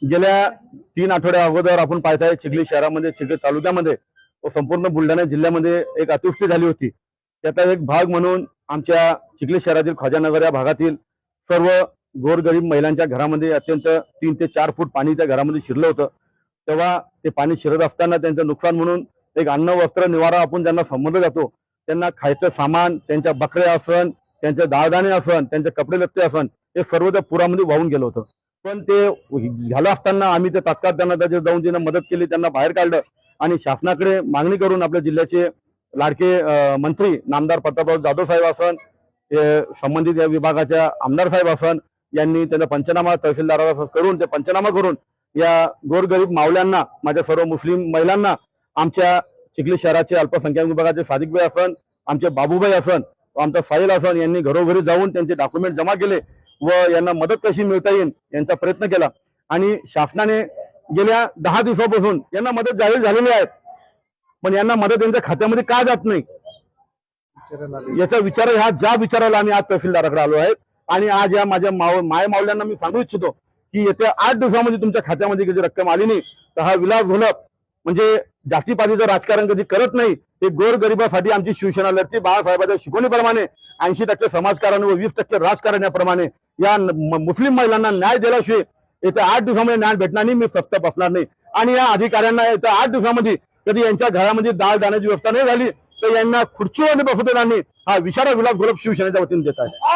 गेल्या 3 आठवड्या अगोदर आपण पाहताय चिखली शहरामध्ये, चिखली तालुक्यामध्ये व संपूर्ण बुलढाणा जिल्ह्यामध्ये एक अतिवृष्टी झाली होती। त्याचा एक भाग म्हणून आमच्या चिखली शहरातील ख्वाजानगर या भागातील सर्व गोरगरीब महिलांच्या घरामध्ये अत्यंत 3 ते 4 फूट पाणी त्या घरामध्ये शिरलं होतं। तेव्हा ते पाणी शिरत असताना त्यांचं नुकसान म्हणून एक अन्न वस्त्र निवारा आपण ज्यांना समजलं जातो, त्यांना खायचं सामान, त्यांच्या बकऱ्या असन, त्यांचे दाळदाणे असन, त्यांचे कपडे लत्ते असन, हे सर्व त्या पुरामध्ये वाहून गेलं होतं। पण ते झालं असताना आम्ही ते तात्काळ त्यांना त्याच्या जाऊन त्यांना मदत केली, त्यांना बाहेर काढलं आणि शासनाकडे मागणी करून आपल्या जिल्ह्याचे लाडके मंत्री नामदार प्रतापराव जाधव साहेब असन, संबंधित या विभागाच्या आमदार साहेब असन यांनी त्यांचा पंचनामा तहसीलदाराला करून ते पंचनामा करून या गोरगरीब मावल्यांना, माझ्या सर्व मुस्लिम महिलांना, आमच्या चिखली शहराचे अल्पसंख्याक विभागाचे सादिकभाई असन, आमचे बाबूभाई असन, आमचा साहिल असन यांनी घरोघरी जाऊन त्यांचे डॉक्युमेंट जमा केले व यांना मदत कशी मिळता येईल यांचा प्रयत्न केला। आणि शासनाने गेल्या 10 दिवसापासून यांना मदत जाहीर झालेली आहे, पण यांना मदत यांच्या खात्यामध्ये का जात नाही याचा विचार, ह्या ज्या विचाराला आम्ही आज तहसीलदाराकडे आलो आहे। आणि आज या माझ्या माय मावल्यांना मी सांगू इच्छितो की येत्या 8 दिवसामध्ये तुमच्या खात्यामध्ये कधी रक्कम आली नाही तर हा विलास होणं म्हणजे जातीपातीचं राजकारण कधी करत नाही। ते गोरगरिबासाठी आमची शिवसेना लढते बाळासाहेबांच्या शिकवणीप्रमाणे 80% समाजकारण व 20% राजकारण याप्रमाणे या मुस्लिम महिलांना न्याय दिल्याशिवाय येत्या 8 दिवसामध्ये न्याय भेटणार नाही, मी स्वस्त बसणार नाही। आणि या अधिकाऱ्यांना येत्या 8 दिवसामध्ये कधी यांच्या घरामध्ये दाळ दाण्याची व्यवस्था नाही झाली तर यांना खुर्चीवर बसू देणार नाही, हा विचार विलास गोलप शिवसेनेच्या वतीने देत आहे।